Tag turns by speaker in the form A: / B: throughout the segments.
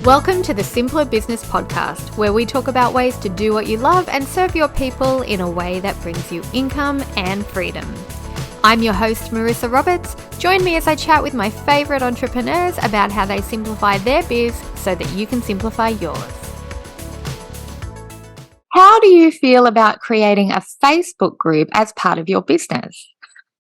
A: Welcome to the Simpler Business Podcast, where we talk about ways to do what you love and serve your people in a way that brings you income and freedom. I'm your host, Marissa Roberts. Join me as I chat with my favorite entrepreneurs about how they simplify their biz so that you can simplify yours. How do you feel about creating a Facebook group as part of your business?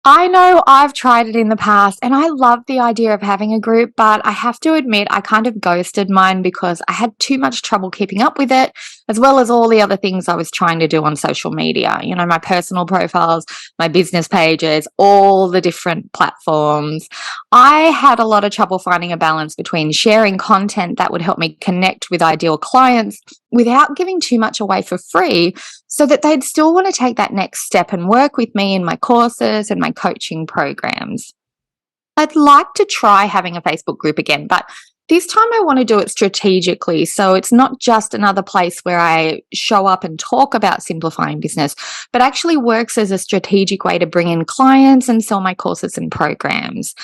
A: I know I've tried it in the past and I love the idea of having a group, but I have to admit I kind of ghosted mine because I had too much trouble keeping up with it, as well as all the other things I was trying to do on social media. You know, my personal profiles, my business pages, all the different platforms. I had a lot of trouble finding a balance between sharing content that would help me connect with ideal clients without giving too much away for free, so that they'd still want to take that next step and work with me in my courses and my coaching programs. I'd like to try having a Facebook group again, but this time I want to do it strategically. So it's not just another place where I show up and talk about simplifying business, but actually works as a strategic way to bring in clients and sell my courses and programs.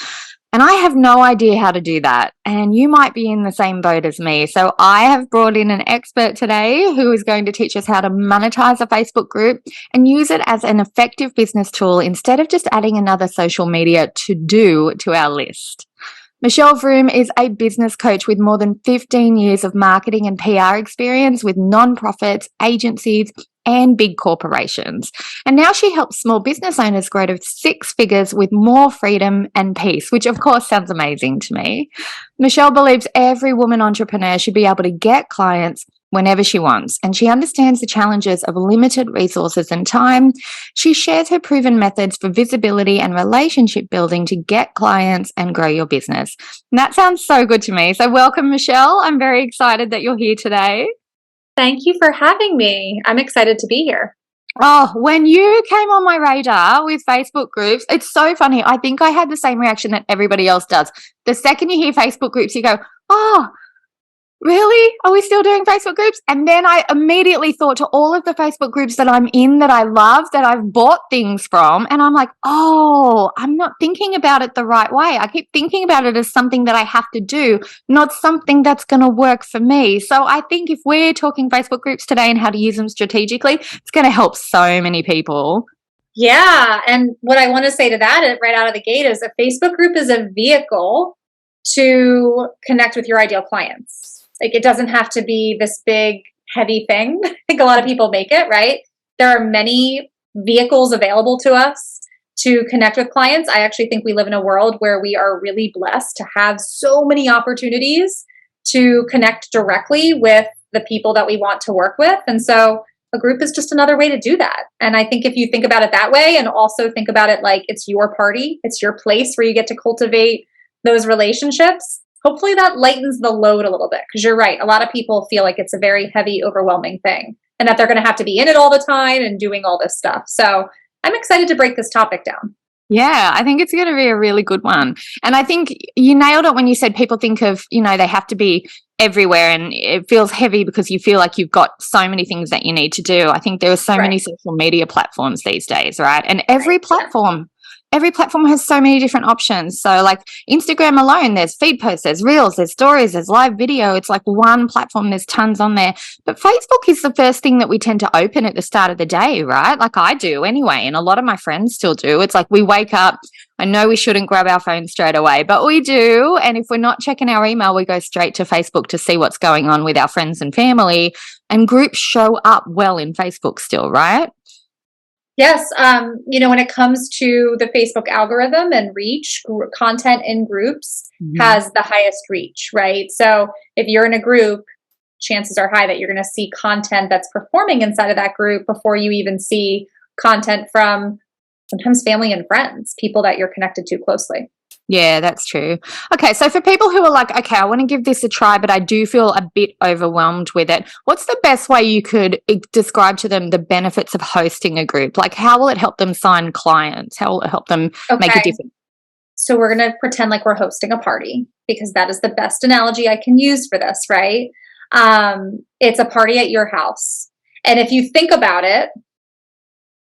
A: And I have no idea how to do that. And you might be in the same boat as me. So I have brought in an expert today who is going to teach us how to monetize a Facebook group and use it as an effective business tool instead of just adding another social media to-do to our list. Michelle Vroom is a business coach with more than 15 years of marketing and PR experience with nonprofits, agencies, and big corporations. And now she helps small business owners grow to six figures with more freedom and peace, which of course sounds amazing to me. Michelle believes every woman entrepreneur should be able to get clients whenever she wants, and she understands the challenges of limited resources and time. She shares her proven methods for visibility and relationship building to get clients and grow your business. And that sounds so good to me. So welcome, Michelle. I'm very excited that you're here today.
B: Thank you for having me. I'm excited to be here.
A: Oh, when you came on my radar with Facebook groups, it's so funny. I think I had the same reaction that everybody else does. The second you hear Facebook groups, you go, oh, really? Are we still doing Facebook groups? And then I immediately thought to all of the Facebook groups that I'm in, that I love, that I've bought things from. And I'm like, oh, I'm not thinking about it the right way. I keep thinking about it as something that I have to do, not something that's going to work for me. So I think if we're talking Facebook groups today and how to use them strategically, it's going to help so many people.
B: Yeah. And what I want to say to that right out of the gate is a Facebook group is a vehicle to connect with your ideal clients. Like, it doesn't have to be this big, heavy thing. I think a lot of people make it, right? There are many vehicles available to us to connect with clients. I actually think we live in a world where we are really blessed to have so many opportunities to connect directly with the people that we want to work with. And so a group is just another way to do that. And I think if you think about it that way, and also think about it like it's your party, it's your place where you get to cultivate those relationships, hopefully that lightens the load a little bit, because you're right. A lot of people feel like it's a very heavy, overwhelming thing and that they're going to have to be in it all the time and doing all this stuff. So I'm excited to break this topic down.
A: Yeah, I think it's going to be a really good one. And I think you nailed it when you said people think of, you know, they have to be everywhere and it feels heavy because you feel like you've got so many things that you need to do. I think there are so many social media platforms these days, right? And every platform has so many different options. So like Instagram alone, there's feed posts, there's reels, there's stories, there's live video. It's like one platform, there's tons on there. But Facebook is the first thing that we tend to open at the start of the day, right? Like I do anyway. And a lot of my friends still do. It's like we wake up, I know we shouldn't grab our phone straight away, but we do. And if we're not checking our email, we go straight to Facebook to see what's going on with our friends and family. And groups show up well in Facebook still, right?
B: Yes. When it comes to the Facebook algorithm and reach, content in groups has the highest reach, right? So if you're in a group, chances are high that you're going to see content that's performing inside of that group before you even see content from sometimes family and friends, people that you're connected to closely.
A: Yeah, that's true. Okay, so for people who are like, okay, I want to give this a try, but I do feel a bit overwhelmed with it, what's the best way you could describe to them the benefits of hosting a group? Like, how will it help them sign clients? How will it help them make a difference?
B: So we're going to pretend like we're hosting a party, because that is the best analogy I can use for this, right? It's a party at your house. And if you think about it,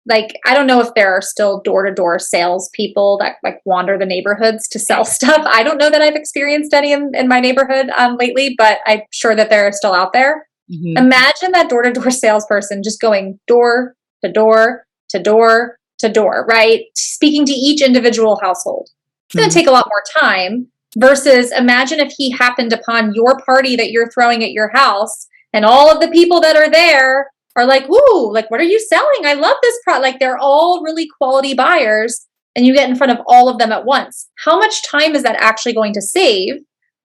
B: like, I don't know if there are still door-to-door sales people that like wander the neighborhoods to sell stuff. I don't know that I've experienced any in my neighborhood lately, but I'm sure that they're still out there. Imagine that door-to-door salesperson just going door to door to door to door, right? Speaking to each individual household. It's going to take a lot more time versus imagine if he happened upon your party that you're throwing at your house and all of the people that are there are like, "Ooh, like, what are you selling? I love this product." Like, they're all really quality buyers and you get in front of all of them at once. How much time is that actually going to save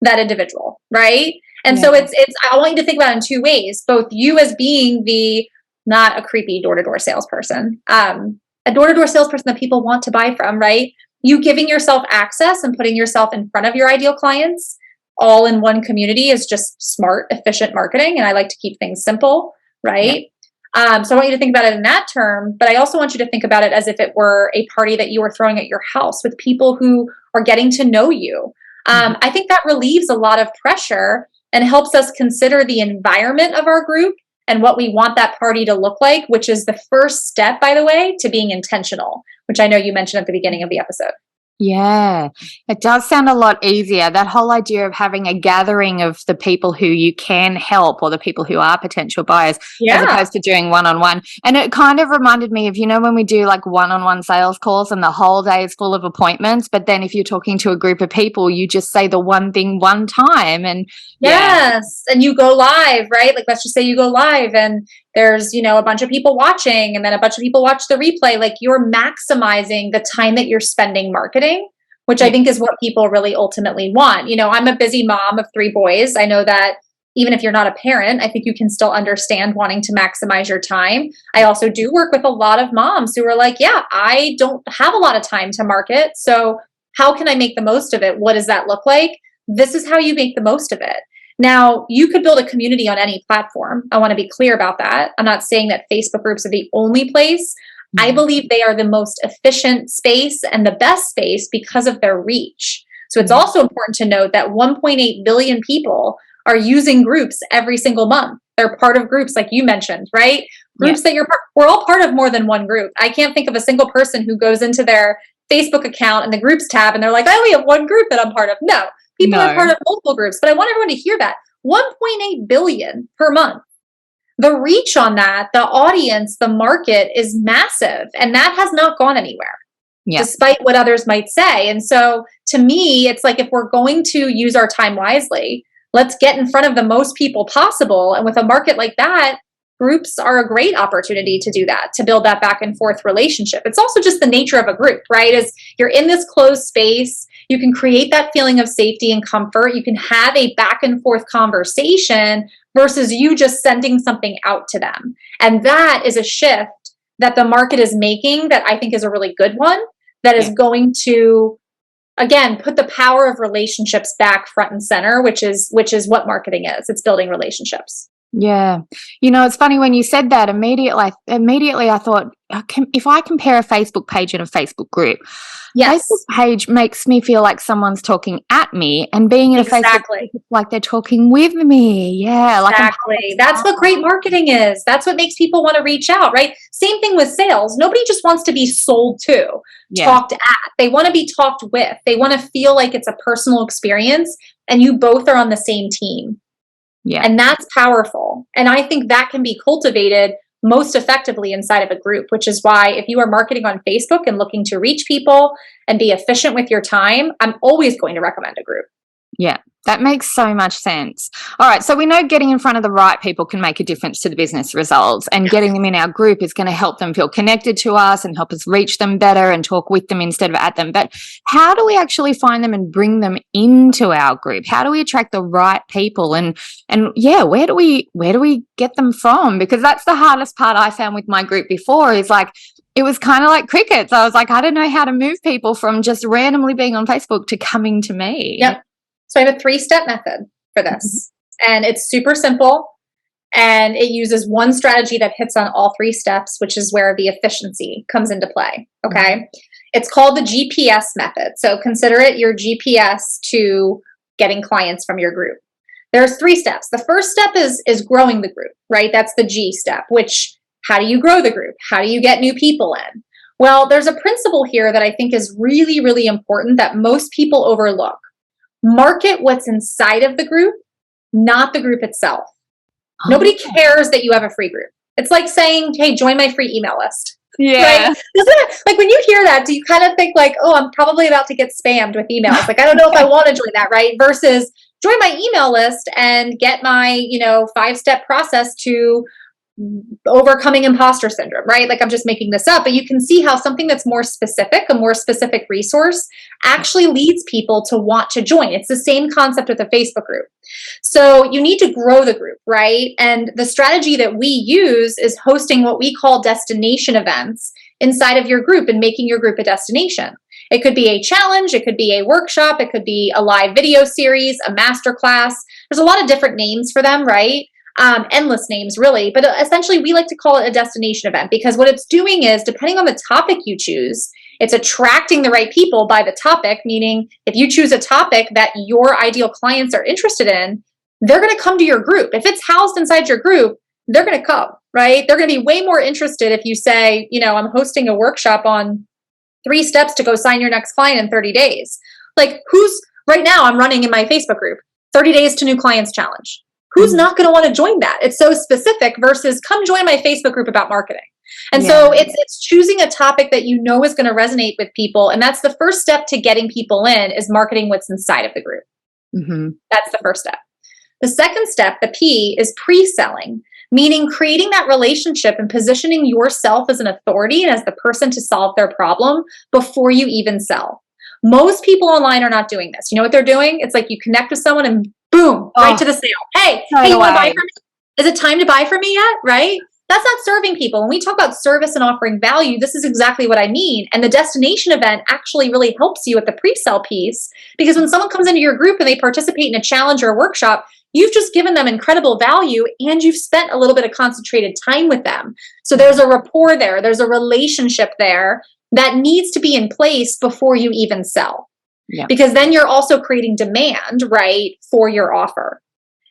B: that individual, right? And so it's I want you to think about it in two ways, both you as being the not a creepy door-to-door salesperson, a door-to-door salesperson that people want to buy from, right? You giving yourself access and putting yourself in front of your ideal clients all in one community is just smart, efficient marketing. And I like to keep things simple, right? So I want you to think about it in that term, but I also want you to think about it as if it were a party that you were throwing at your house with people who are getting to know you. I think that relieves a lot of pressure and helps us consider the environment of our group and what we want that party to look like, which is the first step, by the way, to being intentional, which I know you mentioned at the beginning of the episode.
A: Yeah, it does sound a lot easier. That whole idea of having a gathering of the people who you can help or the people who are potential buyers, as opposed to doing one-on-one. And it kind of reminded me of, when we do like one-on-one sales calls and the whole day is full of appointments, but then if you're talking to a group of people, you just say the one thing one time and
B: and you go live, right? Like, let's just say you go live and there's, a bunch of people watching and then a bunch of people watch the replay. Like, you're maximizing the time that you're spending marketing, which I think is what people really ultimately want. I'm a busy mom of 3 boys. I know that even if you're not a parent, I think you can still understand wanting to maximize your time. I also do work with a lot of moms who are like, I don't have a lot of time to market. So how can I make the most of it? What does that look like? This is how you make the most of it. Now, you could build a community on any platform. I want to be clear about that. I'm not saying that Facebook groups are the only place. I believe they are the most efficient space and the best space because of their reach. So it's also important to note that 1.8 billion people are using groups every single month. They're part of groups like you mentioned, right? Groups that we're all part of more than one group. I can't think of a single person who goes into their Facebook account and the groups tab and they're like, I only have one group that I'm part of. No. People are part of multiple groups, but I want everyone to hear that. 1.8 billion per month. The reach on that, the audience, the market is massive, and that has not gone anywhere, despite what others might say. And so to me, it's like, if we're going to use our time wisely, let's get in front of the most people possible. And with a market like that, groups are a great opportunity to do that, to build that back and forth relationship. It's also just the nature of a group, right? Is you're in this closed space. You can create that feeling of safety and comfort. You can have a back and forth conversation versus you just sending something out to them. And that is a shift that the market is making that I think is a really good one, that is going to, again, put the power of relationships back front and center, which is what marketing is. It's building relationships.
A: Yeah. It's funny when you said that, immediately I thought, if I compare a Facebook page and a Facebook group, Facebook page makes me feel like someone's talking at me, and being in a Facebook group, it's like they're talking with me. Yeah.
B: Exactly. That's what great marketing is. That's what makes people want to reach out, right? Same thing with sales. Nobody just wants to be sold to, talked at. They want to be talked with. They want to feel like it's a personal experience and you both are on the same team. Yeah. And that's powerful. And I think that can be cultivated most effectively inside of a group, which is why if you are marketing on Facebook and looking to reach people and be efficient with your time, I'm always going to recommend a group.
A: Yeah, that makes so much sense. All right, so we know getting in front of the right people can make a difference to the business results, and getting them in our group is going to help them feel connected to us and help us reach them better and talk with them instead of at them. But how do we actually find them and bring them into our group? How do we attract the right people? And where do we get them from? Because that's the hardest part I found with my group before, is like, it was kind of like crickets. I was like, I don't know how to move people from just randomly being on Facebook to coming to me.
B: Yep. So I have a 3-step method for this, and it's super simple, and it uses one strategy that hits on all 3 steps, which is where the efficiency comes into play. Okay. It's called the GPS method. So consider it your GPS to getting clients from your group. There's 3 steps. The first step is growing the group, right? That's the G step, which How do you grow the group? How do you get new people in? Well, there's a principle here that I think is really, really important that most people overlook. Market what's inside of the group, not the group itself. Nobody cares that you have a free group. It's like saying, hey, join my free email list.
A: Yeah.
B: Right? Like when you hear that, do you kind of think like, oh, I'm probably about to get spammed with emails. Like, I don't know if I want to join that, right? Versus join my email list and get my, 5-step process to overcoming imposter syndrome, right? Like I'm just making this up, but you can see how something that's more specific, a more specific resource actually leads people to want to join. It's the same concept with a Facebook group. So you need to grow the group, right? And the strategy that we use is hosting what we call destination events inside of your group and making your group a destination. It could be a challenge, it could be a workshop, it could be a live video series, a masterclass. There's a lot of different names for them, right? Endless names really, but essentially we like to call it a destination event because what it's doing is, depending on the topic you choose, it's attracting the right people by the topic, meaning if you choose a topic that your ideal clients are interested in, they're going to come to your group. If it's housed inside your group, they're going to come, right? They're going to be way more interested if you say, I'm hosting a workshop on 3 steps to go sign your next client in 30 days. Like right now I'm running in my Facebook group, 30 days to new clients challenge. Who's not going to want to join that? It's so specific versus come join my Facebook group about marketing. And so it's choosing a topic that you know is going to resonate with people. And that's the first step to getting people in, is marketing what's inside of the group. Mm-hmm. That's the first step. The second step, the P, is pre-selling, meaning creating that relationship and positioning yourself as an authority and as the person to solve their problem before you even sell. Most people online are not doing this. You know what they're doing? It's like you connect with someone and boom, right to the sale. Hey, you want to buy from me? Is it time to buy from me yet? Right? That's not serving people. When we talk about service and offering value, this is exactly what I mean. And the destination event actually really helps you at the pre-sale piece, because when someone comes into your group and they participate in a challenge or a workshop, you've just given them incredible value and you've spent a little bit of concentrated time with them. So there's a rapport there. There's a relationship there that needs to be in place before you even sell. Yeah. Because then you're also creating demand, right, for your offer.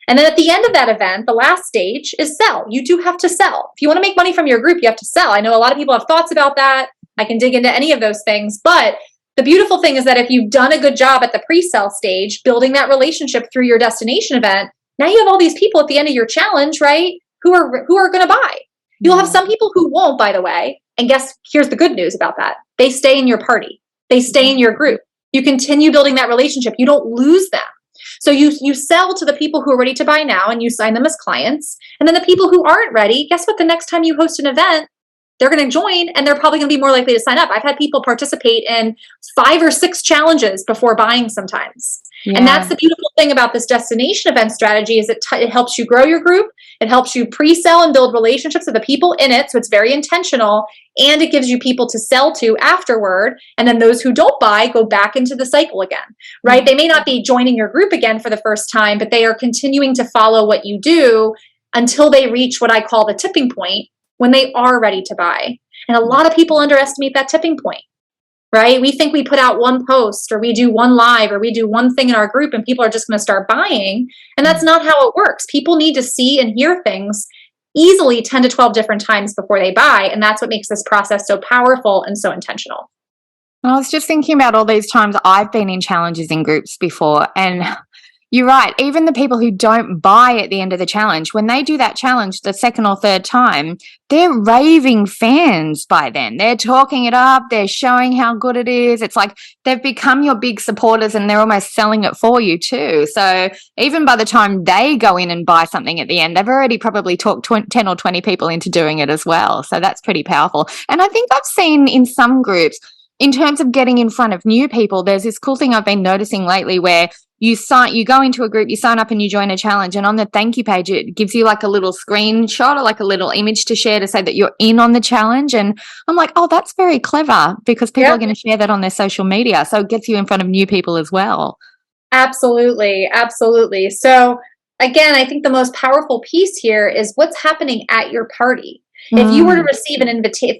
B: And then at the end of that event, the last stage is sell. You do have to sell. If you want to make money from your group, you have to sell. I know a lot of people have thoughts about that. I can dig into any of those things. But the beautiful thing is that if you've done a good job at the pre-sale stage, building that relationship through your destination event, now you have all these people at the end of your challenge, right, who are going to buy. You'll have some people who won't, by the way. And here's the good news about that. They stay in your party. They stay in your group. You continue building that relationship. You don't lose them. So you sell to the people who are ready to buy now and you sign them as clients. And then the people who aren't ready, guess what? The next time you host an event, they're going to join and they're probably going to be more likely to sign up. I've had people participate in 5 or 6 challenges before buying sometimes. Yeah. And that's the beautiful thing about this destination event strategy, is it helps you grow your group. It helps you pre-sell and build relationships with the people in it. So it's very intentional, and it gives you people to sell to afterward. And then those who don't buy go back into the cycle again, right? Mm-hmm. They may not be joining your group again for the first time, but they are continuing to follow what you do until they reach what I call the tipping point, when they are ready to buy. And a lot of people underestimate that tipping point, right? We think we put out one post or we do one live or we do one thing in our group and people are just going to start buying. And that's not how it works. People need to see and hear things easily 10 to 12 different times before they buy. And that's what makes this process so powerful and so intentional.
A: I was just thinking about all these times I've been in challenges in groups before, and you're right. Even the people who don't buy at the end of the challenge, when they do that challenge the second or third time, they're raving fans by then. They're talking it up. They're showing how good it is. It's like they've become your big supporters and they're almost selling it for you too. So even by the time they go in and buy something at the end, they've already probably talked 10 or 20 people into doing it as well. So that's pretty powerful. And I think I've seen in some groups, in terms of getting in front of new people, there's this cool thing I've been noticing lately where you go into a group, you sign up and you join a challenge, and on the thank you page, it gives you like a little screenshot or like a little image to share to say that you're in on the challenge. And I'm like, oh, that's very clever, because people are going to share that on their social media. So it gets you in front of new people as well.
B: Absolutely. Absolutely. So again, I think the most powerful piece here is what's happening at your party. If you were to receive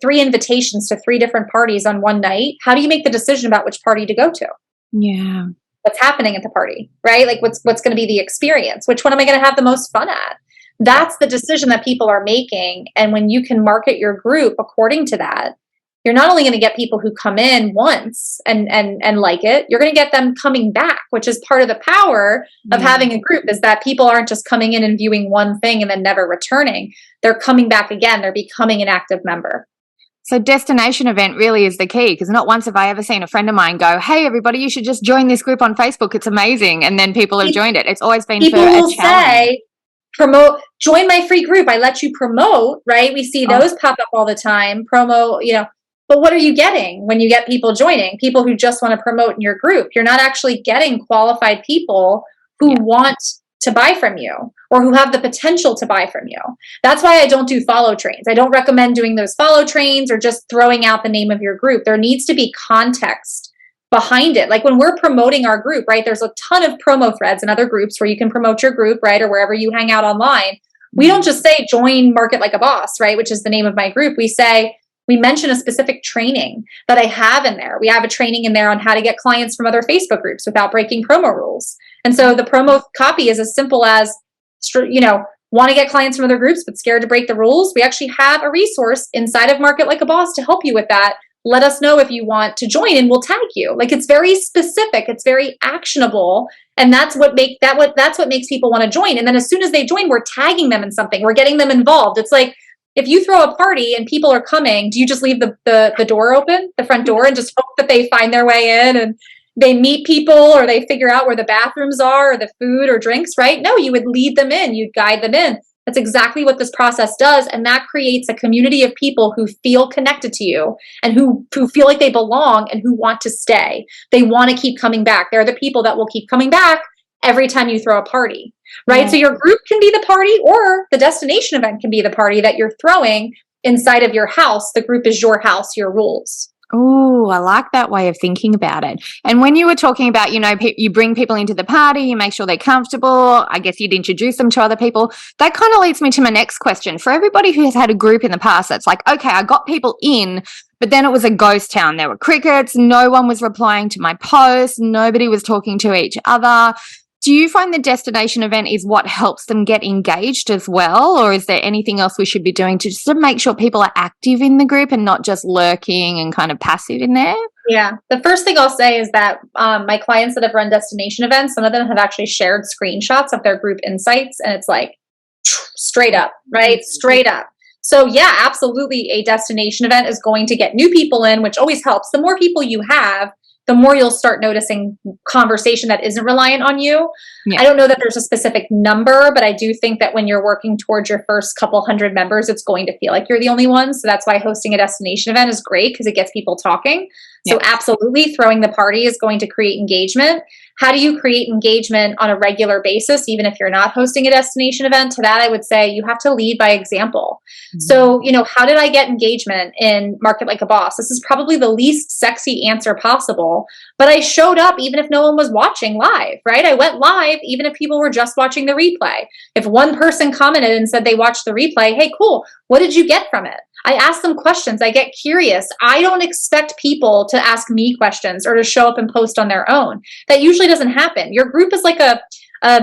B: 3 invitations to 3 different parties on one night, how do you make the decision about which party to go to?
A: Yeah.
B: What's happening at the party, right? Like what's going to be the experience? Which one am I going to have the most fun at? That's the decision that people are making. And when you can market your group according to that, you're not only going to get people who come in once and like it, you're going to get them coming back, which is part of the power of having a group, is that people aren't just coming in and viewing one thing and then never returning. They're coming back again. They're becoming an active member.
A: So destination event really is the key, because not once have I ever seen a friend of mine go, hey, everybody, you should just join this group on Facebook. It's amazing. And then people have joined it. It's always been
B: people
A: for a
B: will
A: challenge.
B: Say, join my free group. I let you promote, right? We see those pop up all the time. Promo, but what are you getting when you get people joining? People who just want to promote in your group. You're not actually getting qualified people who want to buy from you or who have the potential to buy from you. That's why I don't do follow trains. I don't recommend doing those follow trains or just throwing out the name of your group. There needs to be context behind it. Like when we're promoting our group, right? There's a ton of promo threads in other groups where you can promote your group, right? Or wherever you hang out online. We don't just say join Market Like a Boss, right? Which is the name of my group. We mention a specific training that I have in there. We have a training in there on how to get clients from other Facebook groups without breaking promo rules. And so the promo copy is as simple as, want to get clients from other groups, but scared to break the rules. We actually have a resource inside of Market Like a Boss to help you with that. Let us know if you want to join and we'll tag you. Like, it's very specific. It's very actionable. And that's what makes people want to join. And then as soon as they join, we're tagging them in something. We're getting them involved. It's like, if you throw a party and people are coming, do you just leave the door open, the front door, and just hope that they find their way in and they meet people or they figure out where the bathrooms are or the food or drinks, right? No, you would lead them in, you'd guide them in. That's exactly what this process does. And that creates a community of people who feel connected to you and who feel like they belong and who want to stay. They want to keep coming back. They're the people that will keep coming back every time you throw a party, right? So your group can be the party, or the destination event can be the party that you're throwing inside of your house. The group is your house, your rules.
A: Oh, I like that way of thinking about it. And when you were talking about, you bring people into the party, you make sure they're comfortable, I guess you'd introduce them to other people. That kind of leads me to my next question. For everybody who has had a group in the past that's like, okay, I got people in, but then it was a ghost town. There were crickets. No one was replying to my posts. Nobody was talking to each other. Do you find the destination event is what helps them get engaged as well? Or is there anything else we should be doing to make sure people are active in the group and not just lurking and kind of passive in there?
B: Yeah. The first thing I'll say is that my clients that have run destination events, some of them have actually shared screenshots of their group insights, and it's like straight up, right? Straight up. So yeah, absolutely. A destination event is going to get new people in, which always helps. The more people you have, the more you'll start noticing conversation that isn't reliant on you. I don't know that there's a specific number, but I do think that when you're working towards your first couple hundred members, it's going to feel like you're the only one. So that's why hosting a destination event is great, because it gets people talking. So absolutely, throwing the party is going to create engagement. How do you create engagement on a regular basis, even if you're not hosting a destination event? To that, I would say you have to lead by example. So, how did I get engagement in Market Like a Boss? This is probably the least sexy answer possible, but I showed up even if no one was watching live, right? I went live even if people were just watching the replay. If one person commented and said they watched the replay, hey, cool, what did you get from it? I ask them questions. I get curious. I don't expect people to ask me questions or to show up and post on their own. That usually doesn't happen. Your group is like a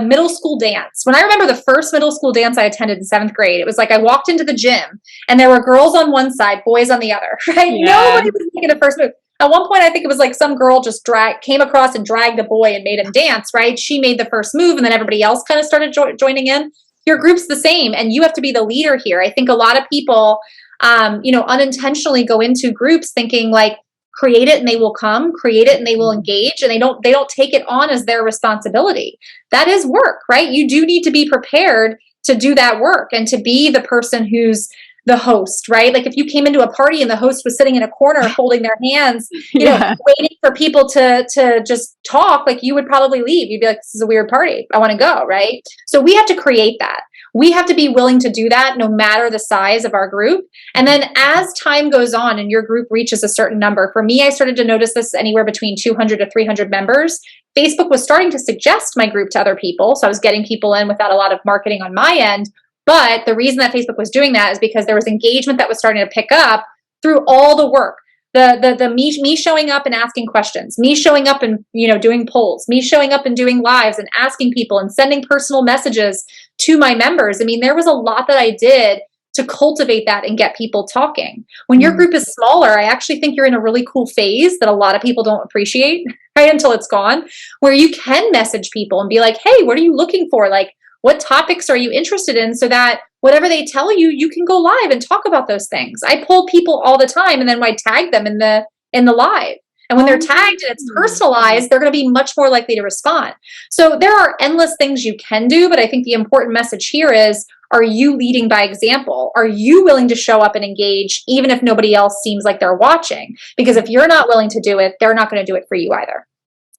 B: middle school dance. When I remember the first middle school dance I attended in 7th grade, it was like I walked into the gym and there were girls on one side, boys on the other, right? Nobody was making the first move. At one point, I think it was like some girl just came across and dragged a boy and made him dance, right? She made the first move and then everybody else kind of started joining in. Your group's the same, and you have to be the leader here. I think a lot of people unintentionally go into groups thinking like, create it and they will come, create it and they will engage, and they don't take it on as their responsibility. That is work, right? You do need to be prepared to do that work and to be the person who's the host, right? Like if you came into a party and the host was sitting in a corner holding their hands, waiting for people to just talk, like you would probably leave. You'd be like, this is a weird party. I want to go, right? So we have to create that. We have to be willing to do that no matter the size of our group. And then as time goes on and your group reaches a certain number, for me, I started to notice this anywhere between 200 to 300 members. Facebook was starting to suggest my group to other people. So I was getting people in without a lot of marketing on my end. But the reason that Facebook was doing that is because there was engagement that was starting to pick up through all the work. Me showing up and asking questions, me showing up and doing polls, me showing up and doing lives and asking people and sending personal messages to my members. I mean, there was a lot that I did to cultivate that and get people talking. When your group is smaller, I actually think you're in a really cool phase that a lot of people don't appreciate, right, until it's gone, where you can message people and be like, hey, what are you looking for? Like, what topics are you interested in? So that whatever they tell you, you can go live and talk about those things. I pull people all the time, and then I tag them in the live. And when they're tagged and it's personalized, they're going to be much more likely to respond. So there are endless things you can do, but I think the important message here is, are you leading by example? Are you willing to show up and engage even if nobody else seems like they're watching? Because if you're not willing to do it, they're not going to do it for you either.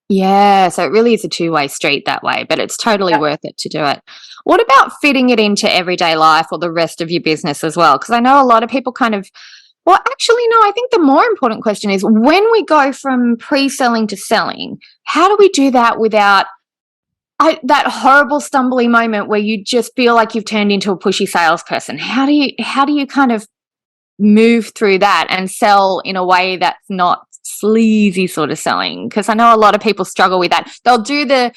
A: Yeah, so it really is a two-way street that way, but it's totally worth it to do it. What about fitting it into everyday life or the rest of your business as well? Because I know a lot of people well, actually, no, I think the more important question is, when we go from pre-selling to selling, how do we do that without that horrible stumbly moment where you just feel like you've turned into a pushy salesperson? How do you kind of move through that and sell in a way that's not sleazy sort of selling? Because I know a lot of people struggle with that. They'll do the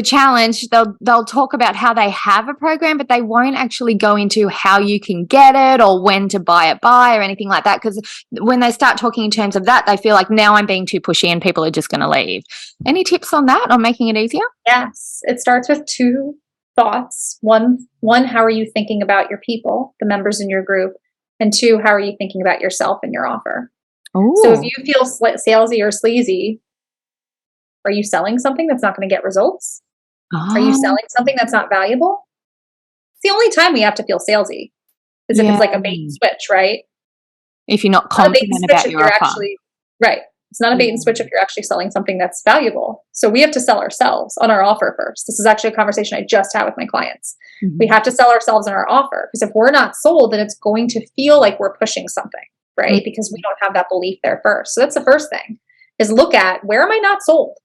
A: challenge, they'll talk about how they have a program, but they won't actually go into how you can get it or when to buy it by or anything like that. Because when they start talking in terms of that, they feel like, now I'm being too pushy and people are just going to leave. Any tips on that, on making it easier?
B: Yes, it starts with two thoughts. One, how are you thinking about your people, the members in your group? And two, how are you thinking about yourself and your offer?
A: Ooh.
B: So if you feel salesy or sleazy, are you selling something that's not going to get results? Are you selling something that's not valuable? It's the only time we have to feel salesy is if it's like a bait and switch, right?
A: If you're not confident about your offer.
B: Right. It's not a bait and switch if you're actually selling something that's valuable. So we have to sell ourselves on our offer first. This is actually a conversation I just had with my clients. Mm-hmm. We have to sell ourselves on our offer, because if we're not sold, then it's going to feel like we're pushing something, right? Mm-hmm. Because we don't have that belief there first. So that's the first thing, is look at, where am I not sold?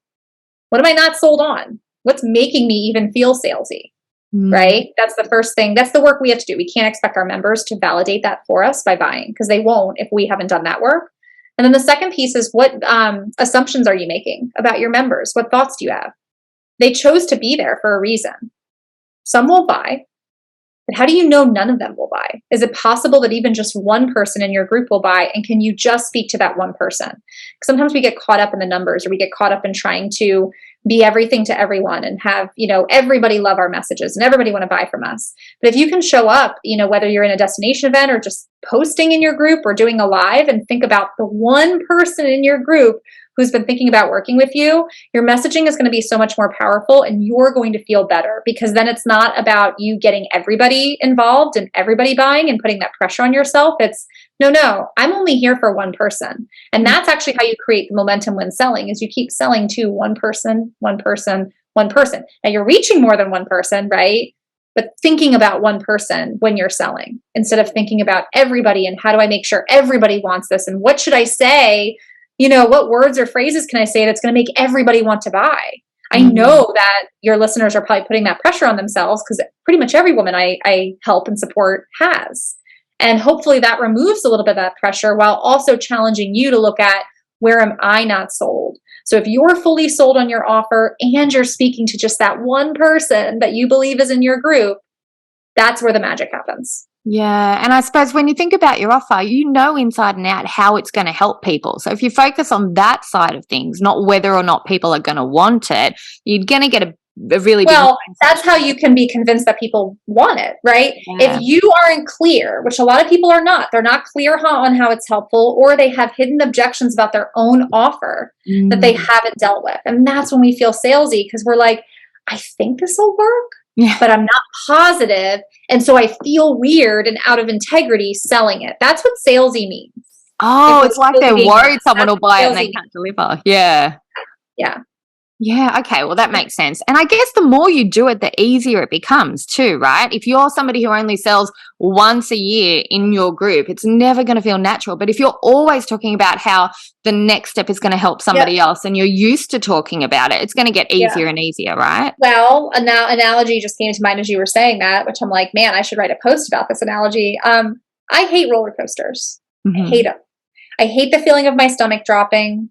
B: What am I not sold on? What's making me even feel salesy, right? That's the first thing. That's the work we have to do. We can't expect our members to validate that for us by buying, because they won't if we haven't done that work. And then the second piece is, what assumptions are you making about your members? What thoughts do you have? They chose to be there for a reason. Some will buy, but how do you know none of them will buy? Is it possible that even just one person in your group will buy? And can you just speak to that one person? Sometimes we get caught up in the numbers, or we get caught up in trying to be everything to everyone and have, everybody love our messages and everybody want to buy from us. But if you can show up, whether you're in a destination event or just posting in your group or doing a live, and think about the one person in your group who's been thinking about working with you, your messaging is going to be so much more powerful, and you're going to feel better, because then it's not about you getting everybody involved and everybody buying and putting that pressure on yourself. It's, no, I'm only here for one person. And that's actually how you create the momentum when selling, is you keep selling to one person, one person, one person. Now you're reaching more than one person, right? But thinking about one person when you're selling, instead of thinking about everybody and how do I make sure everybody wants this, and what should I say? What words or phrases can I say that's going to make everybody want to buy? I know that your listeners are probably putting that pressure on themselves, because pretty much every woman I help and support has. And hopefully that removes a little bit of that pressure, while also challenging you to look at, where am I not sold? So if you're fully sold on your offer and you're speaking to just that one person that you believe is in your group, that's where the magic happens.
A: Yeah. And I suppose when you think about your offer, inside and out how it's going to help people. So if you focus on that side of things, not whether or not people are going to want it, you're going to get a really big.
B: Well, that's how you can be convinced that people want it, right? Yeah. If you aren't clear, which a lot of people are not, they're not clear on how it's helpful, or they have hidden objections about their own offer that they haven't dealt with. And that's when we feel salesy, because we're like, I think this will work. Yeah. But I'm not positive. And so I feel weird and out of integrity selling it. That's what salesy means.
A: Oh, it's like they're worried someone will buy it and they can't deliver. Yeah.
B: Yeah.
A: Yeah. Okay. Well, that makes sense. And I guess the more you do it, the easier it becomes too, right? If you're somebody who only sells once a year in your group, it's never going to feel natural. But if you're always talking about how the next step is going to help somebody else, and you're used to talking about it, it's going to get easier and easier, right?
B: Well, an analogy just came to mind as you were saying that, which I'm like, man, I should write a post about this analogy. I hate roller coasters. I hate them. I hate the feeling of my stomach dropping.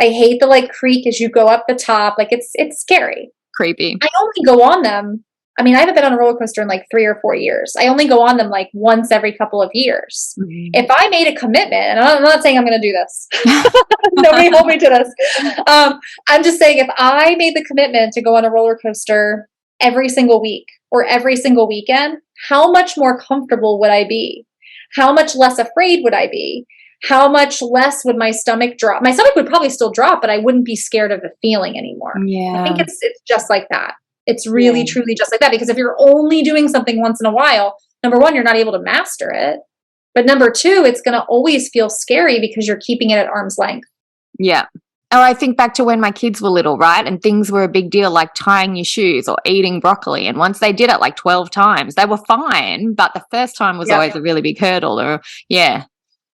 B: I hate the creak as you go up the top. It's scary.
A: Creepy.
B: I only go on them I mean, I haven't been on a roller coaster in like 3 or 4 years. I only go on them like once every couple of years.
A: Mhm.
B: If I made a commitment, and I'm not saying I'm going to do this, nobody hold me to this. I'm just saying if I made the commitment to go on a roller coaster every single week or every single weekend, how much more comfortable would I be? How much less afraid would I be? How much less would my stomach drop? My stomach would probably still drop, but I wouldn't be scared of the feeling anymore. I think
A: Yeah.
B: it's just like that. It's really, truly just like that. Because if you're only doing something once in a while, number one, you're not able to master it. But number two, it's going to always feel scary because you're keeping it at arm's length.
A: Yeah. Oh, I think back to when my kids were little, right? And things were a big deal, like tying your shoes or eating broccoli. And once they did it like 12 times, they were fine. But the first time was always a really big hurdle. Or, yeah.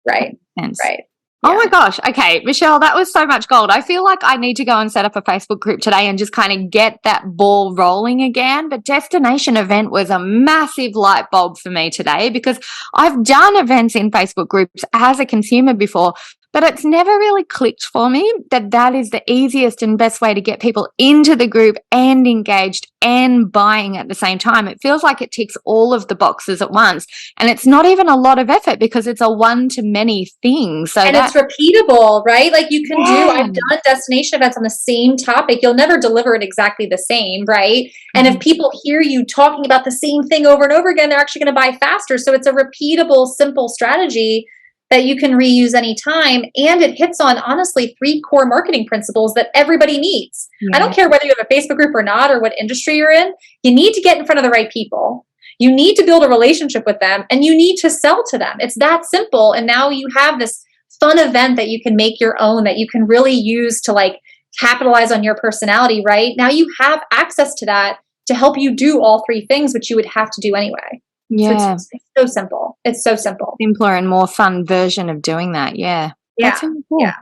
B: Right.
A: Sense.
B: Right.
A: Oh my gosh. Okay, Michelle, that was so much gold. I feel like I need to go and set up a Facebook group today and just kind of get that ball rolling again. But destination event was a massive light bulb for me today because I've done events in Facebook groups as a consumer before, but it's never really clicked for me that is the easiest and best way to get people into the group and engaged and buying at the same time. It feels like it ticks all of the boxes at once. And it's not even a lot of effort because it's a one-to-many thing. So
B: it's repeatable, right? Like you can do, I've done destination events on the same topic. You'll never deliver it exactly the same, right? And if people hear you talking about the same thing over and over again, they're actually going to buy faster. So it's a repeatable, simple strategy that you can reuse anytime. And it hits on, honestly, 3 core marketing principles that everybody needs. I don't care whether you have a Facebook group or not, or what industry you're in. You need to get in front of the right people. You need to build a relationship with them, and you need to sell to them. It's that simple. And now you have this fun event that you can make your own, that you can really use to like capitalize on your personality, right? Now you have access to that to help you do all 3 things, which you would have to do anyway.
A: Yeah.
B: So it's so simple. It's so simple.
A: Simpler and more fun version of doing that. Yeah.
B: Yeah.
A: That's really cool.
B: Yeah.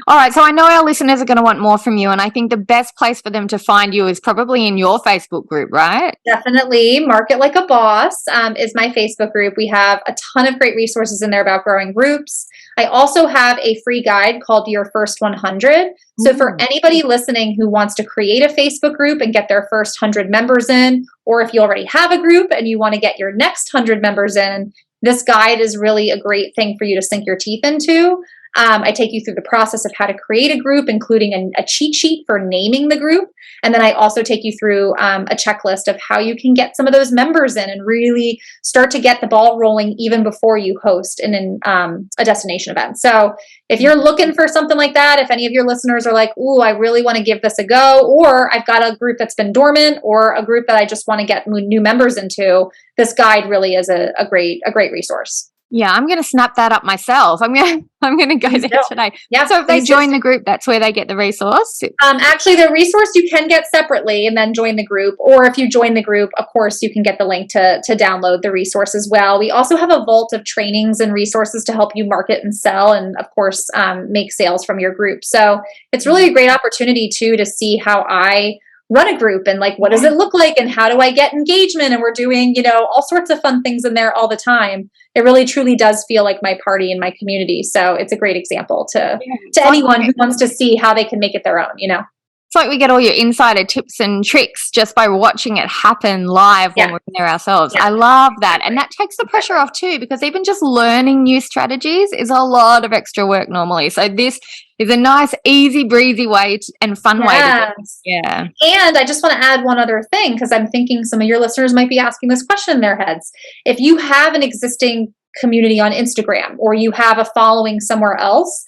A: All right. So I know our listeners are going to want more from you. And I think the best place for them to find you is probably in your Facebook group, right?
B: Definitely. Market Like a Boss is my Facebook group. We have a ton of great resources in there about growing groups. I also have a free guide called Your First 100. So for anybody listening who wants to create a Facebook group and get their first 100 members in, or if you already have a group and you want to get your next 100 members in, this guide is really a great thing for you to sink your teeth into. I take you through the process of how to create a group, including a cheat sheet for naming the group. And then I also take you through a checklist of how you can get some of those members in and really start to get the ball rolling even before you host a destination event. So if you're looking for something like that, if any of your listeners are like, ooh, I really want to give this a go, or I've got a group that's been dormant, or a group that I just want to get new members into, this guide really is a great resource.
A: Yeah, I'm going to snap that up myself. I'm going to go there today.
B: Yeah,
A: so if they join the group, that's where they get the resource?
B: Actually, the resource you can get separately and then join the group. Or if you join the group, of course, you can get the link to download the resource as well. We also have a vault of trainings and resources to help you market and sell and, of course, make sales from your group. So it's really a great opportunity, too, to see how I run a group and like what does it look like and how do I get engagement, and we're doing all sorts of fun things in there all the time. It really truly does feel like my party in my community, so it's a great example to anyone who wants to see how they can make it their own.
A: It's like we get all your insider tips and tricks just by watching it happen live when we're in there ourselves. I love that. And that takes the pressure off too, because even just learning new strategies is a lot of extra work normally. So this is a nice, easy, breezy way and fun way to do this. Yeah.
B: And I just want to add one other thing, because I'm thinking some of your listeners might be asking this question in their heads. If you have an existing community on Instagram or you have a following somewhere else,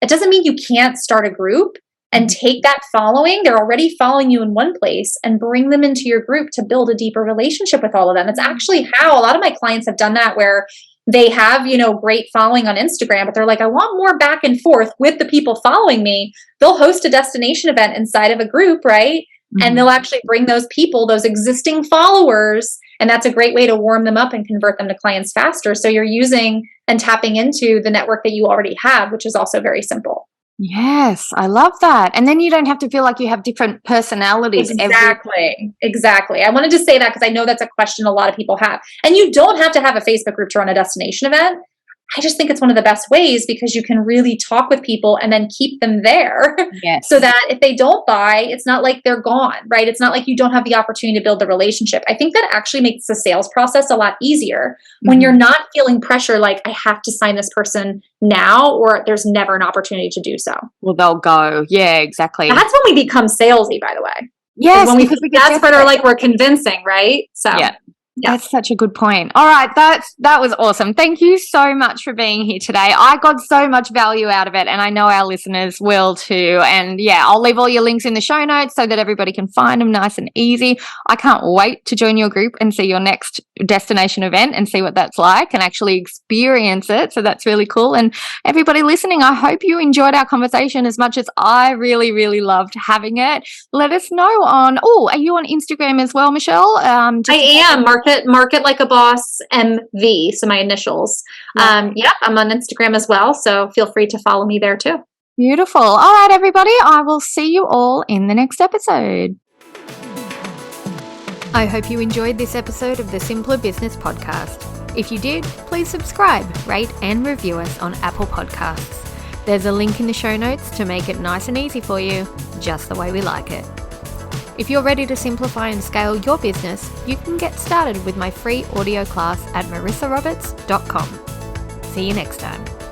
B: it doesn't mean you can't start a group and take that following, they're already following you in one place, and bring them into your group to build a deeper relationship with all of them. It's actually how a lot of my clients have done that, where they have, great following on Instagram, but they're like, I want more back and forth with the people following me. They'll host a destination event inside of a group, right? And they'll actually bring those people, those existing followers, and that's a great way to warm them up and convert them to clients faster. So you're using and tapping into the network that you already have, which is also very simple.
A: Yes, I love that. And then you don't have to feel like you have different personalities.
B: Exactly. I wanted to say that because I know that's a question a lot of people have. And you don't have to have a Facebook group to run a destination event. I just think it's one of the best ways because you can really talk with people and then keep them there
A: Yes.
B: so that if they don't buy, it's not like they're gone, right? It's not like you don't have the opportunity to build the relationship. I think that actually makes the sales process a lot easier when you're not feeling pressure like I have to sign this person now or there's never an opportunity to do so.
A: Well, they'll go. Yeah, exactly.
B: That's when we become salesy, by the way.
A: Yes,
B: when we
A: because
B: feel
A: we get
B: desperate or like we're convincing, right? So
A: yeah. That's such a good point. All right, that was awesome. Thank you so much for being here today. I got so much value out of it, and I know our listeners will too. And yeah, I'll leave all your links in the show notes so that everybody can find them nice and easy. I can't wait to join your group and see your next destination event and see what that's like and actually experience it. So that's really cool. And everybody listening, I hope you enjoyed our conversation as much as I really, really loved having it. Let us know on, are you on Instagram as well, Michelle?
B: I am. Market Like a Boss MV, so my initials. I'm on Instagram as well, so feel free to follow me there too.
A: Beautiful. All right, everybody, I will see you all in the next episode. I hope you enjoyed this episode of the Simpler Business Podcast. If you did, please subscribe, rate, and review us on Apple Podcasts. There's a link in the show notes to make it nice and easy for you, just the way we like it. If you're ready to simplify and scale your business, you can get started with my free audio class at marissaroberts.com. See you next time.